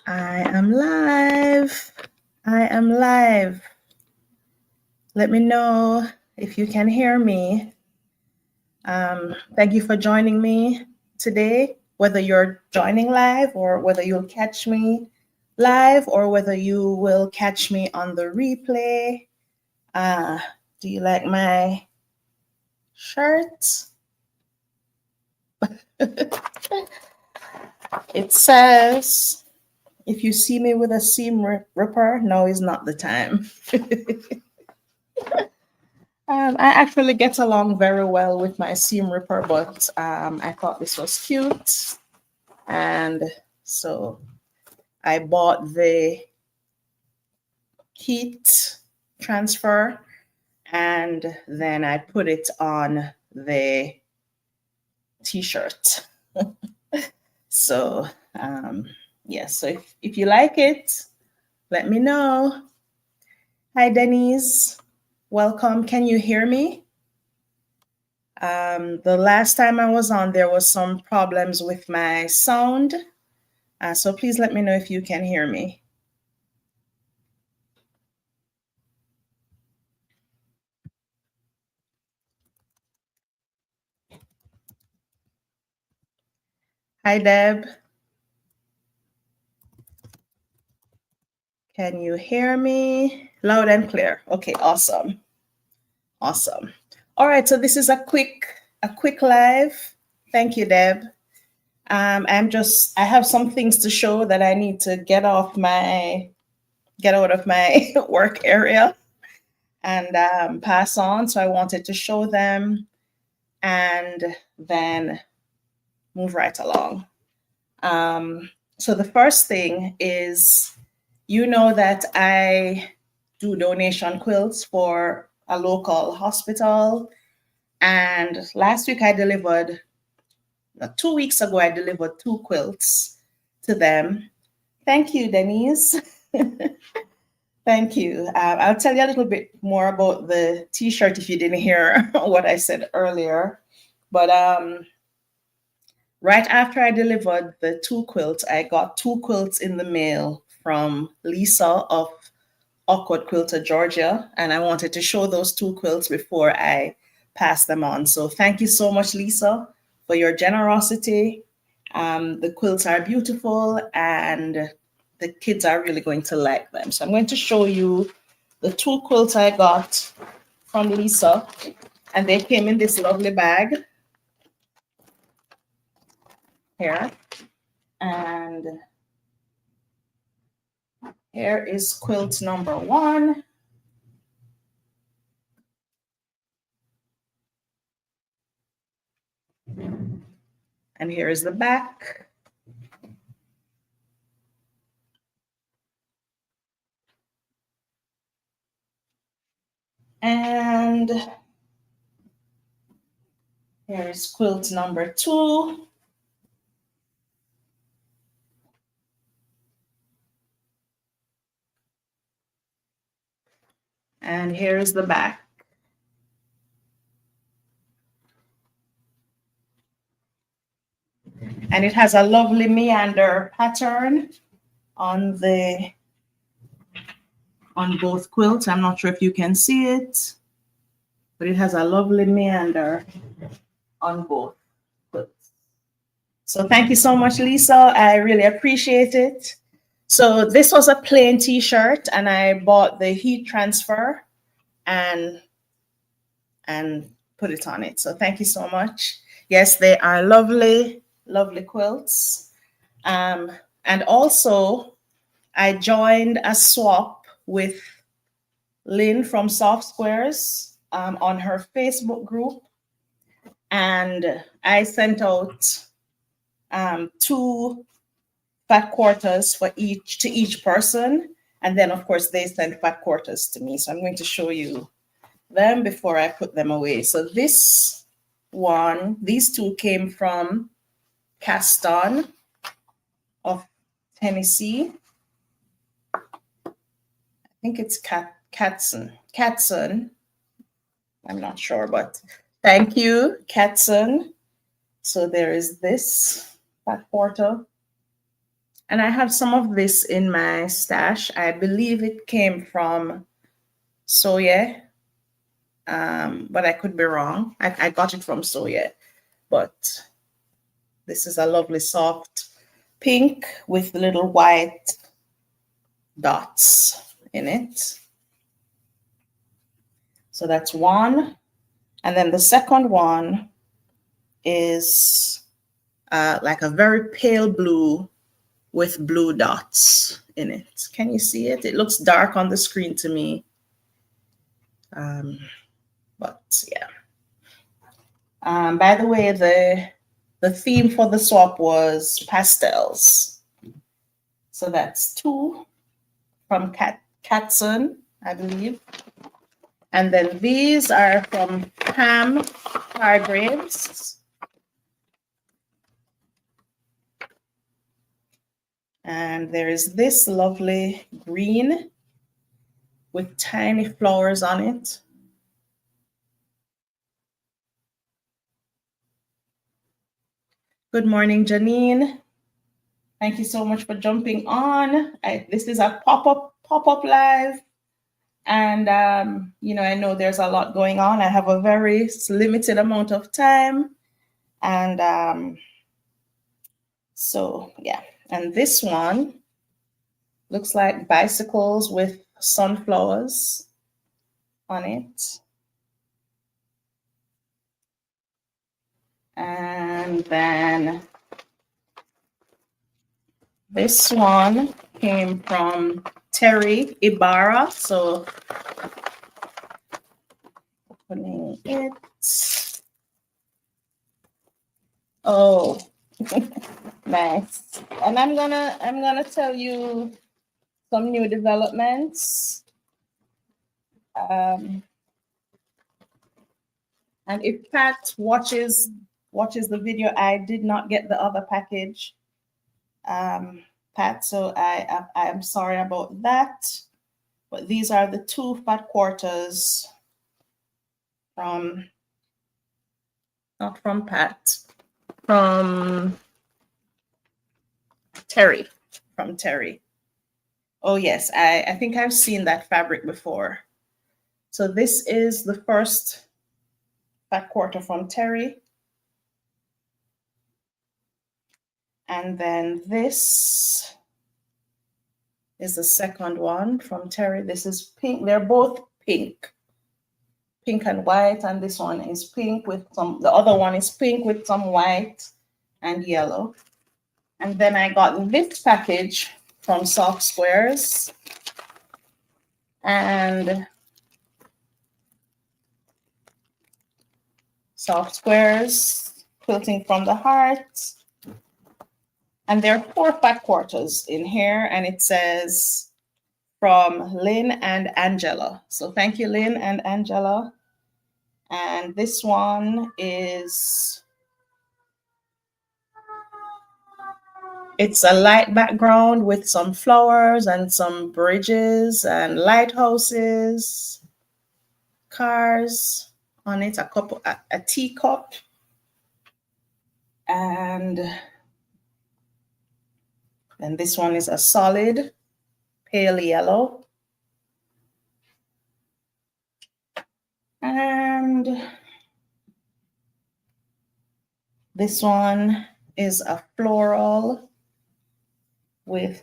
I am live. I am live. Let me know if you can hear me. Thank you for joining me today, whether you're joining live or whether you'll catch me live or whether you will catch me on the replay. Do you like my shirt? It says, if you see me with a seam ripper, now is not the time. I actually get along very well with my seam ripper, but I thought this was cute. And so I bought the heat transfer and then I put it on the t-shirt. So yes, so if you like it, let me know. Hi, Denise. Welcome. Can you hear me? The last time I was on, there was some problems with my sound. So please let me know if you can hear me. Hi, Deb. Can you hear me? Loud and clear. Okay, awesome. Awesome. All right, so this is a quick live. Thank you, Deb. I have some things to show that I need to get out of my work area and pass on. So I wanted to show them and then move right along. So the first thing is, you know that I do donation quilts for a local hospital. And last week I delivered, 2 weeks ago, I delivered 2 quilts to them. Thank you, Denise. Thank you. I'll tell you a little bit more about the t-shirt if you didn't hear what I said earlier. But right after I delivered the 2 quilts, I got 2 quilts in the mail from Lisa of Awkward Quilter, Georgia, and I wanted to show those 2 quilts before I pass them on. So thank you so much, Lisa, for your generosity. The quilts are beautiful and the kids are really going to like them. So I'm going to show you the 2 quilts I got from Lisa, and they came in this lovely bag here. And here is quilt number 1. And here is the back. And here is quilt number 2. And here is the back. And it has a lovely meander pattern on both quilts. I'm not sure if you can see it, but it has a lovely meander on both quilts. So thank you so much, Lisa. I really appreciate it. So this was a plain t-shirt and I bought the heat transfer and put it on it. So thank you so much. Yes, they are lovely, lovely quilts. And also I joined a swap with Lynn from Soft Squares on her Facebook group. And I sent out 2 fat quarters to each person. And then of course they sent fat quarters to me. So I'm going to show you them before I put them away. So these 2 came from Caston of Tennessee. I think it's Catson. I'm not sure, but thank you, Catson. So there is this fat quarter. And I have some of this in my stash. I believe it came from Soye, but I could be wrong. I got it from Soye, but this is a lovely soft pink with little white dots in it. So that's one. And then the second one is like a very pale blue with blue dots in it. Can you see it? It looks dark on the screen to me. But yeah. By the way, the theme for the swap was pastels. So that's two from Catson, I believe. And then these are from Pam Hargraves. And there is this lovely green with tiny flowers on it. Good morning, Janine. Thank you so much for jumping on. This is a pop-up live. And, I know there's a lot going on. I have a very limited amount of time. And so, yeah. And this one looks like bicycles with sunflowers on it. And then this one came from Terry Ibarra. So opening it. Oh, nice. And I'm gonna tell you some new developments. And if Pat watches the video, I did not get the other package, Pat, so I am sorry about that. But these are the two fat quarters from, not from Pat, from Terry, Oh yes, I think I've seen that fabric before. So this is the first fat quarter from Terry. And then this is the second one from Terry. This is pink. They're both pink and white. And this one is pink with the other one is pink with some white and yellow. And then I got this package from Soft Squares. And Soft Squares, Quilting from the Heart. And there are 4 fat quarters in here, and it says from Lynn and Angela. So thank you, Lynn and Angela. And this one is, it's a light background with some flowers and some bridges and lighthouses, cars on it, a teacup, and this one is a solid pale yellow. And this one is a floral with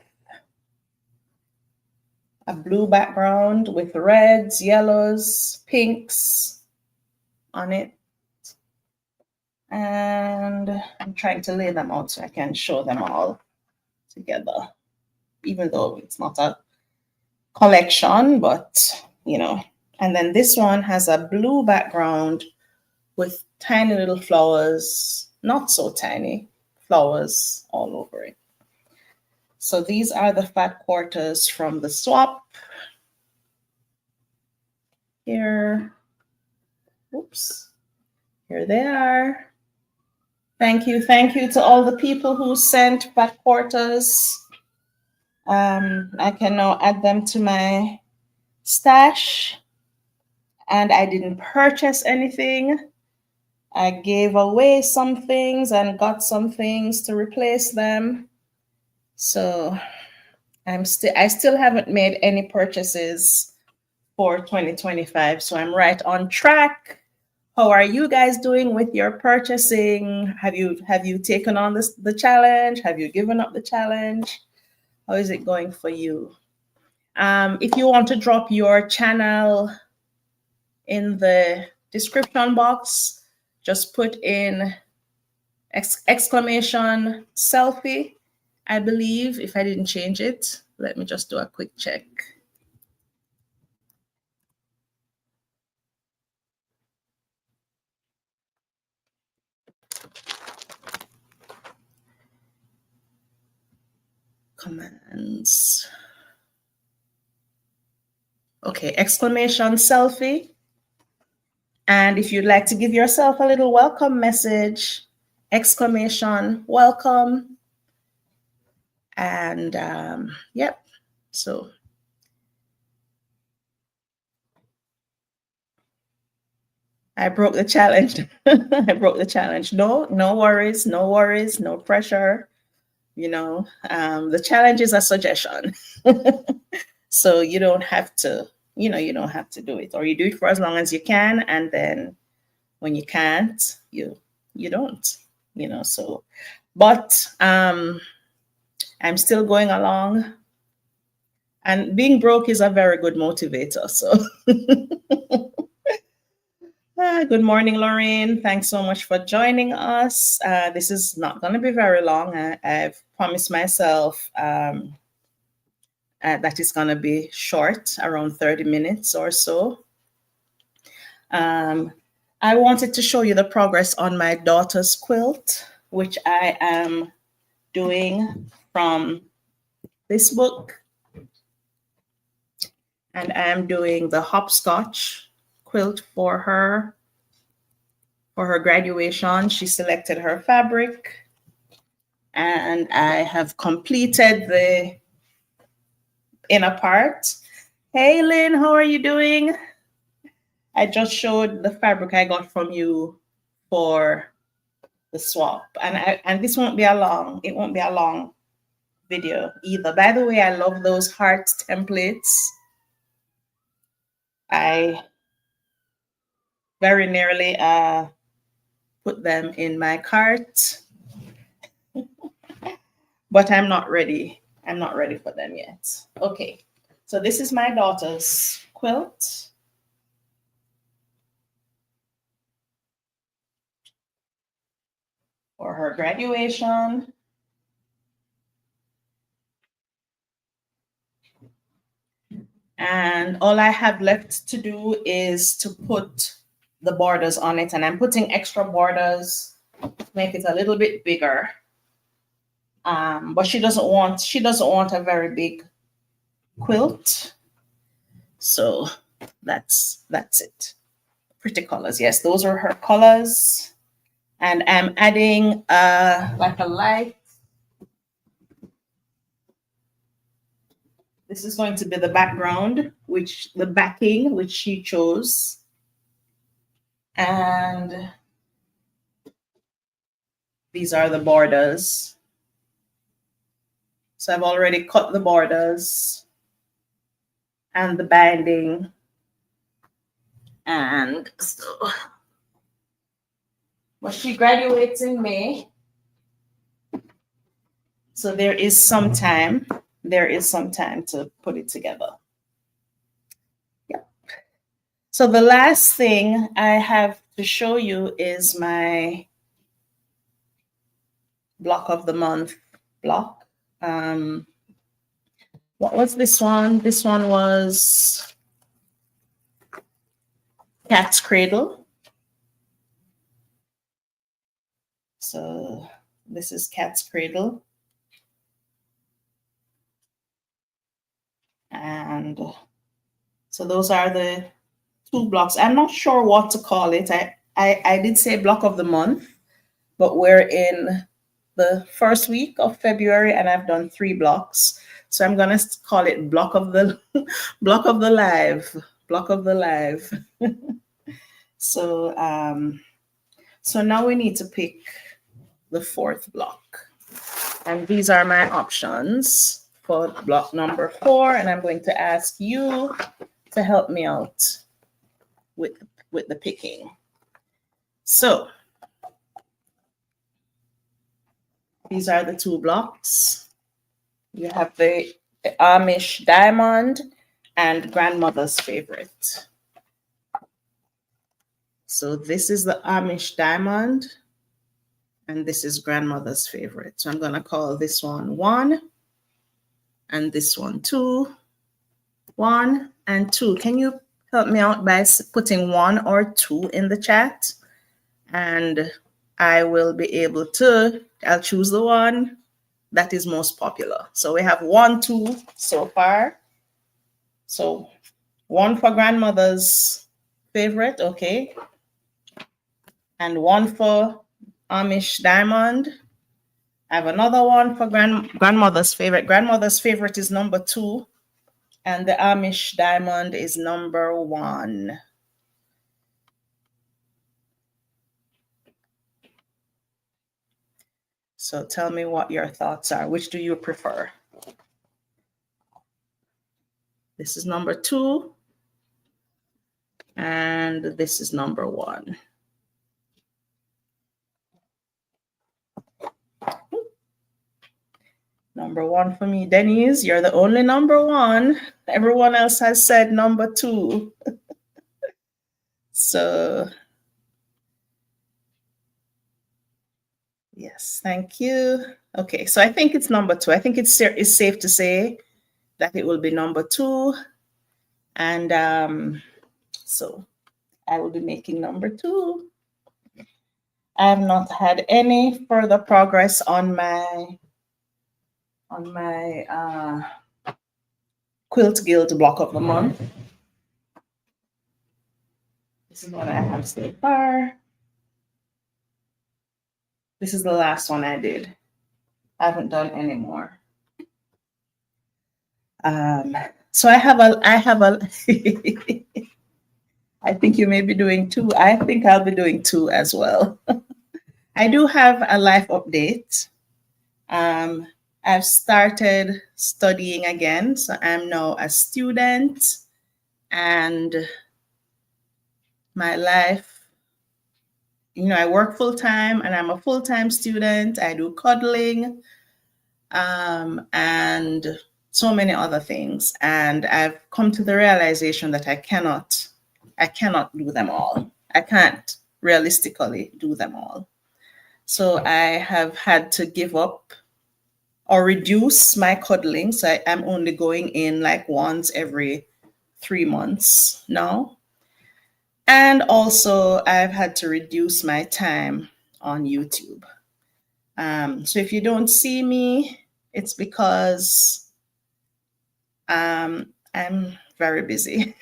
a blue background with reds, yellows, pinks on it. And I'm trying to lay them out so I can show them all together, even though it's not a collection, but And then this one has a blue background with tiny little flowers, not so tiny, flowers all over it. So these are the fat quarters from the swap. Here, oops, here they are. Thank you to all the people who sent fat quarters. I can now add them to my stash. And I didn't purchase anything. I gave away some things and got some things to replace them. So I still haven't made any purchases for 2025. So I'm right on track. How are you guys doing with your purchasing? Have you taken on the challenge? Have you given up the challenge? How is it going for you? If you want to drop your channel in the description box, just put in exclamation selfie, I believe, if I didn't change it. Let me just do a quick check. Commands. Okay, exclamation selfie. And if you'd like to give yourself a little welcome message, exclamation welcome. And yep, so I broke the challenge. I broke the challenge. No worries, no worries, no pressure. You know, the challenge is a suggestion. So you don't have to, you don't have to do it, or you do it for as long as you can. And then when you can't, you don't, so, but I'm still going along, and being broke is a very good motivator. So good morning, Lorraine. Thanks so much for joining us. This is not going to be very long. I've promised myself that it's going to be short, around 30 minutes or so. I wanted to show you the progress on my daughter's quilt, which I am doing from this book. And I am doing the hopscotch quilt for her graduation. She selected her fabric, and I have completed the inner part. Hey, Lynn, how are you doing? I just showed the fabric I got from you for the swap, and this won't be a long. It won't be a long video either. By the way, I love those heart templates. I very nearly put them in my cart, but I'm not ready. I'm not ready for them yet. Okay, so this is my daughter's quilt. For her graduation. And all I have left to do is to put the borders on it, and I'm putting extra borders to make it a little bit bigger. But she doesn't want a very big quilt. So that's it. Pretty colors. Yes, those are her colors. And I'm adding like a light. This is going to be the background, the backing, which she chose. And these are the borders. So I've already cut the borders and the binding. And so, but she graduates in May. So there is some time. There is some time to put it together. Yep. So the last thing I have to show you is my block of the month block. What was this one? This one was Cat's Cradle. So this is Cat's Cradle. And so those are the two blocks. I'm not sure what to call it. I did say block of the month, but we're in the first week of February and I've done 3 blocks. So I'm gonna call it block of the block of the live. So so now we need to pick the 4th block. And these are my options for block number 4. And I'm going to ask you to help me out with the picking. So these are the 2 blocks. You have the Amish Diamond and Grandmother's Favorite. So this is the Amish Diamond, and this is Grandmother's Favorite. So I'm going to call this one 1, and this one 2, 1 and 2. Can you help me out by putting 1 or 2 in the chat? And I will be able to, I'll choose the one that is most popular. So we have 1, 2 so far. So 1 for Grandmother's Favorite, okay. And 1 for Amish Diamond. I have another one for Grandmother's Favorite. Grandmother's Favorite is number 2, and the Amish Diamond is number 1. So tell me what your thoughts are. Which do you prefer? This is number 2, and this is number 1. Number 1 for me, Denise. You're the only number 1. Everyone else has said number 2. So, yes, thank you. Okay, so I think it's number 2. I think it's safe to say that it will be number 2. And so I will be making number 2. I have not had any further progress on my Quilt Guild block of the month. This is what I have so far. This is the last one I did. I haven't done any more. So I have a I think you may be doing 2. I think I'll be doing 2 as well. I do have a life update. I've started studying again, so I'm now a student, and my life, I work full-time and I'm a full-time student. I do cuddling, and so many other things. And I've come to the realization that I cannot do them all. I can't realistically do them all. So I have had to give up or reduce my cuddling. So I'm only going in like once every 3 months now. And also I've had to reduce my time on YouTube. So if you don't see me, it's because I'm very busy.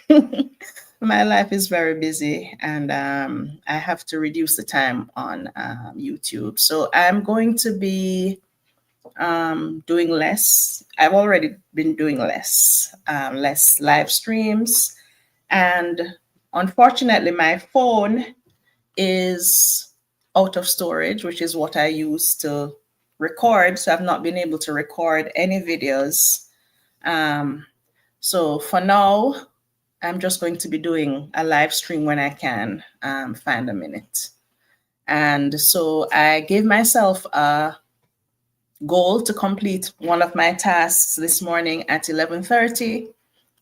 My life is very busy, and I have to reduce the time on YouTube. So I'm going to be doing less. I've already been doing less live streams. And unfortunately, my phone is out of storage, which is what I use to record. So I've not been able to record any videos. So for now, I'm just going to be doing a live stream when I can find a minute. And so I gave myself a goal to complete one of my tasks this morning at 11:30.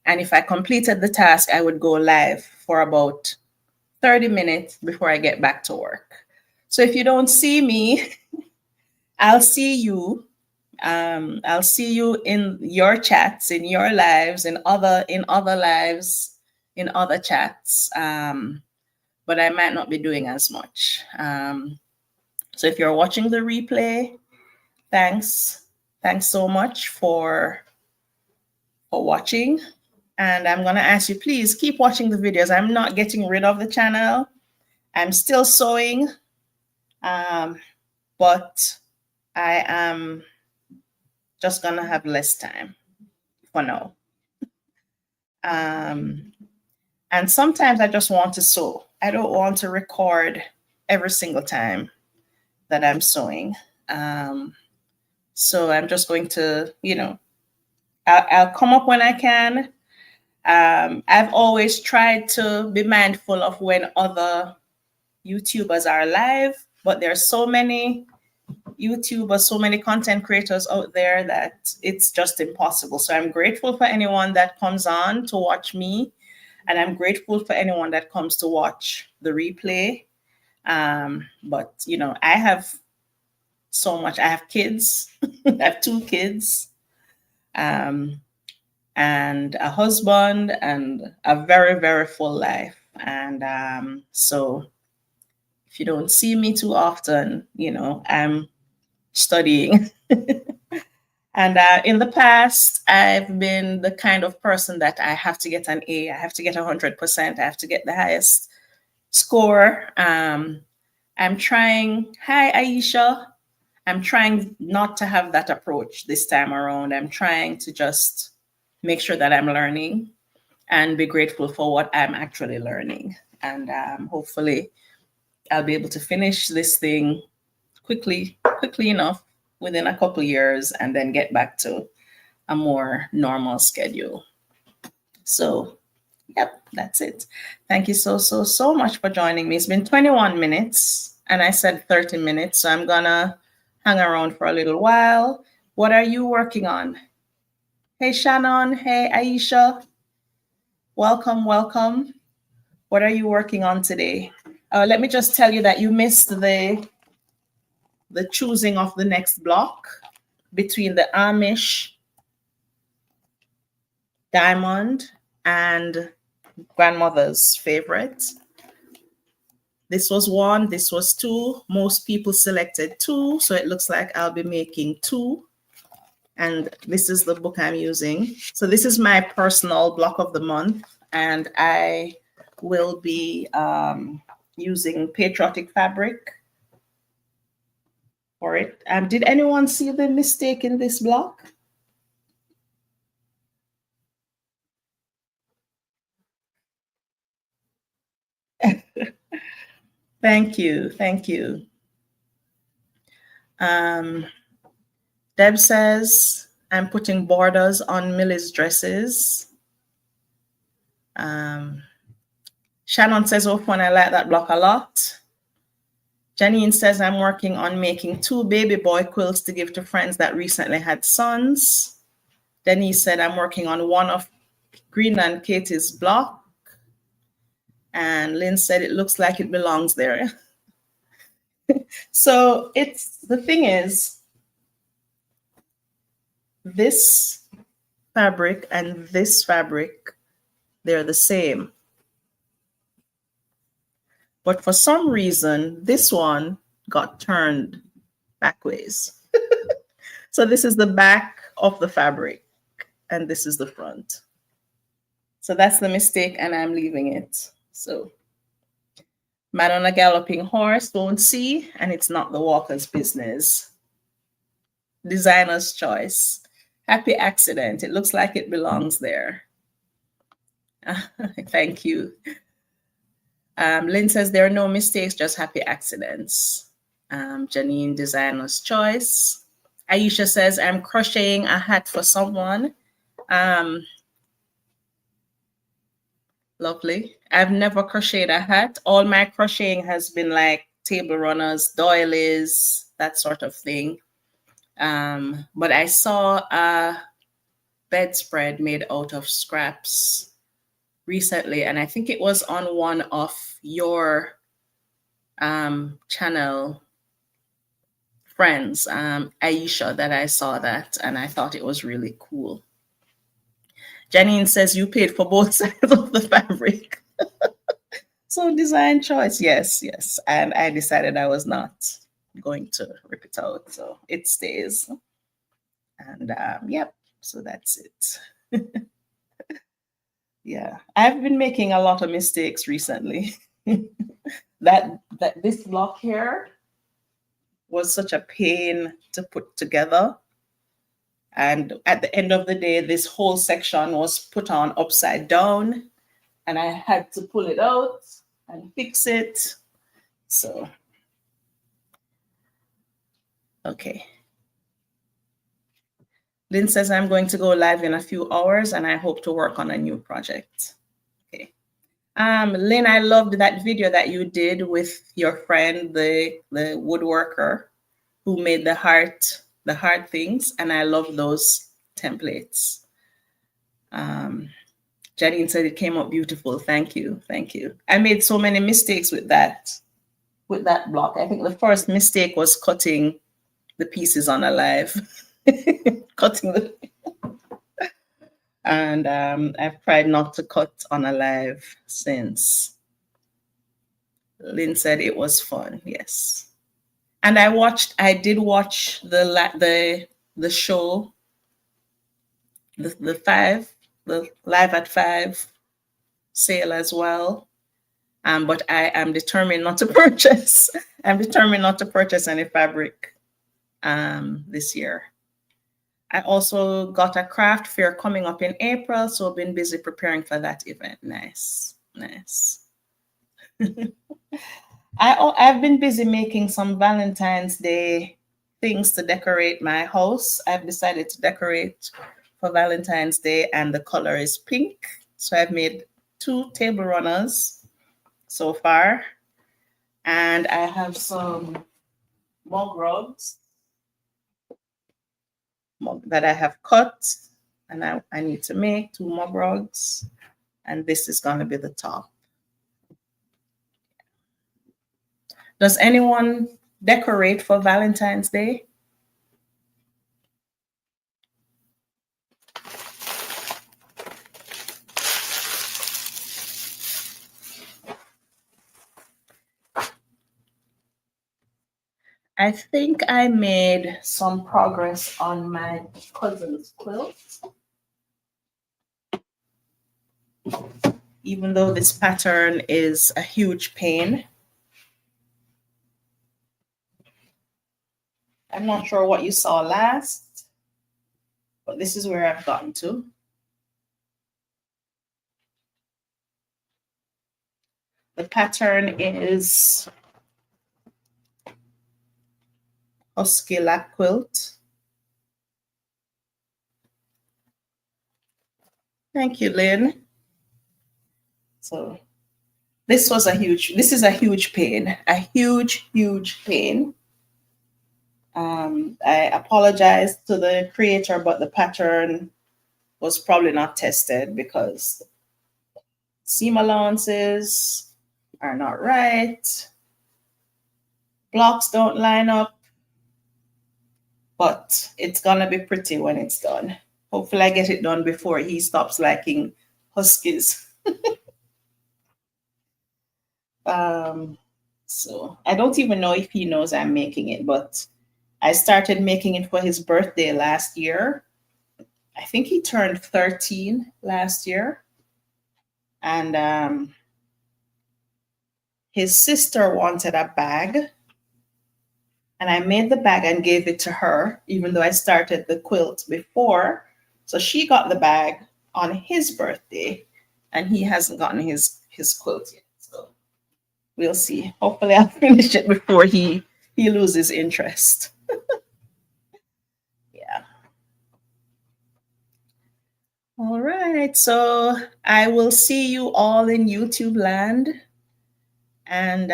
And if I completed the task, I would go live for about 30 minutes before I get back to work. So if you don't see me, I'll see you. I'll see you in your chats, in your lives, in other lives, in other chats. But I might not be doing as much. So if you're watching the replay, thanks so much for watching. And I'm going to ask you, please keep watching the videos. I'm not getting rid of the channel. I'm still sewing, but I am just going to have less time for now. And sometimes I just want to sew. I don't want to record every single time that I'm sewing. So I'm just going to, I'll come up when I can. I've always tried to be mindful of when other YouTubers are live, but there's so many YouTubers, so many content creators out there that it's just impossible. So I'm grateful for anyone that comes on to watch me, and I'm grateful for anyone that comes to watch the replay. But I have so much. I have kids. I have 2 kids, and a husband, and a very, very full life. And so if you don't see me too often, I'm studying. And in the past, I've been the kind of person that I have to get an A, I have to get 100%, I have to get the highest score. I'm trying, hi Aisha, I'm trying not to have that approach this time around. I'm trying to just make sure that I'm learning and be grateful for what I'm actually learning. And hopefully I'll be able to finish this thing quickly enough within a couple years, and then get back to a more normal schedule. So, yep, that's it. Thank you so much for joining me. It's been 21 minutes, and I said 30 minutes, so I'm gonna hang around for a little while. What are you working on? Hey, Shannon. Hey, Aisha. Welcome. What are you working on today? Let me just tell you that you missed the choosing of the next block between the Amish diamond and grandmother's favorite. This was 1, this was 2. Most people selected 2, so it looks like I'll be making 2. And this is the book I'm using. So this is my personal block of the month, and I will be using patriotic fabric for it. Did anyone see the mistake in this block? Thank you. Deb says, I'm putting borders on Millie's dresses. Shannon says, oh, fun, I like that block a lot. Janine says, I'm working on making 2 baby boy quilts to give to friends that recently had sons. Denise said, I'm working on one of Green and Katie's block. And Lynn said, it looks like it belongs there. So the thing is, this fabric and this fabric, they're the same. But for some reason, this one got turned backwards. So this is the back of the fabric, and this is the front. So that's the mistake, and I'm leaving it. So man on a galloping horse won't see, and it's not the walker's business. Designer's choice. Happy accident. It looks like it belongs there. Thank you. Lynn says there are no mistakes, just happy accidents. Janine, designer's choice. Aisha says, I'm crocheting a hat for someone. Lovely. I've never crocheted a hat. All my crocheting has been like table runners, doilies, that sort of thing. But I saw a bedspread made out of scraps recently, and I think it was on one of your channel friends, Aisha, that I saw that, and I thought it was really cool. Janine says you paid for both sides of the fabric. So design choice, yes. And I decided I was not going to rip it out, so it stays. And yep, so that's it. Yeah, I've been making a lot of mistakes recently. that this block here was such a pain to put together. And at the end of the day, this whole section was put on upside down, and I had to pull it out and fix it. So, okay. Lynn says, I'm going to go live in a few hours and I hope to work on a new project. Okay. Lynn, I loved that video that you did with your friend, the woodworker who made the heart things. And I love those templates. Janine said it came out beautiful. Thank you. Thank you. I made so many mistakes with that block. I think the first mistake was cutting the pieces on alive. And I've tried not to cut on alive since. Lynn said it was fun. Yes. And I did watch the show, the Live at 5 sale as well. But I am determined not to purchase. I'm determined not to purchase any fabric this year. I also got a craft fair coming up in April, so I've been busy preparing for that event. Nice, nice. I've been busy making some Valentine's Day things to decorate my house. I've decided to decorate for Valentine's Day, and the color is pink. So I've made 2 table runners so far, and I have some mug rugs that I have cut, and I need to make 2 mug rugs, and this is going to be the top. Does anyone decorate for Valentine's Day? I think I made some progress on my cousin's quilt. Even though this pattern is a huge pain. I'm not sure what you saw last, but this is where I've gotten to. The pattern is Husky Lap Quilt. Thank you, Lynn. So this is a huge pain, a huge pain. I apologize to the creator, but the pattern was probably not tested because seam allowances are not right. Blocks don't line up, but it's gonna be pretty when it's done. Hopefully I get it done before he stops liking huskies. So I don't even know if he knows I'm making it, but I started making it for his birthday last year. I think he turned 13 last year. And his sister wanted a bag. And I made the bag and gave it to her, even though I started the quilt before. So she got the bag on his birthday, and he hasn't gotten his quilt yet. So we'll see. Hopefully I'll finish it before he loses interest. Yeah. All right. So I will see you all in YouTube land. And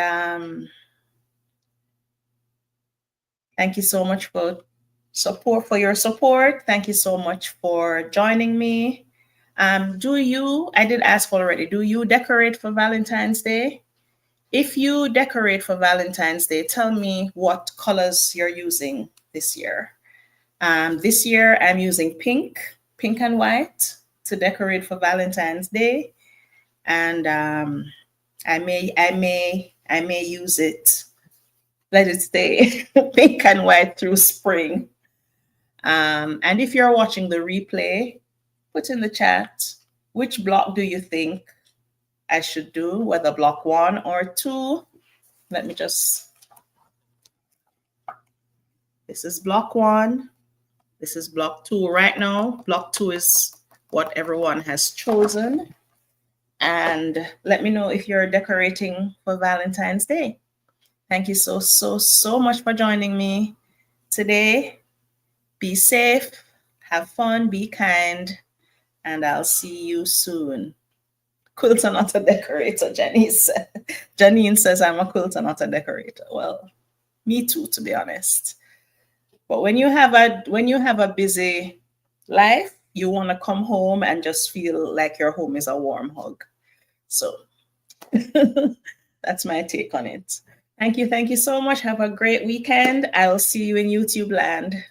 thank you so much for your support. Thank you so much for joining me. I did ask already, do you decorate for Valentine's Day? If you decorate for Valentine's Day, tell me what colors you're using this year. This year I'm using pink and white to decorate for Valentine's Day. And I may use it, let it stay pink and white through spring. And if you're watching the replay, put in the chat, which block do you think I should do, whether block 1 or 2? This is block 1. This is block 2 right now. Block 2 is what everyone has chosen. And let me know if you're decorating for Valentine's Day. Thank you so much for joining me today. Be safe. Have fun, be kind, and I'll see you soon. Quilter, not a decorator, Janice. Janine says I'm a quilter, not a decorator. Well, me too, to be honest. But when you have a busy life, you want to come home and just feel like your home is a warm hug. So that's my take on it. Thank you so much. Have a great weekend. I will see you in YouTube land.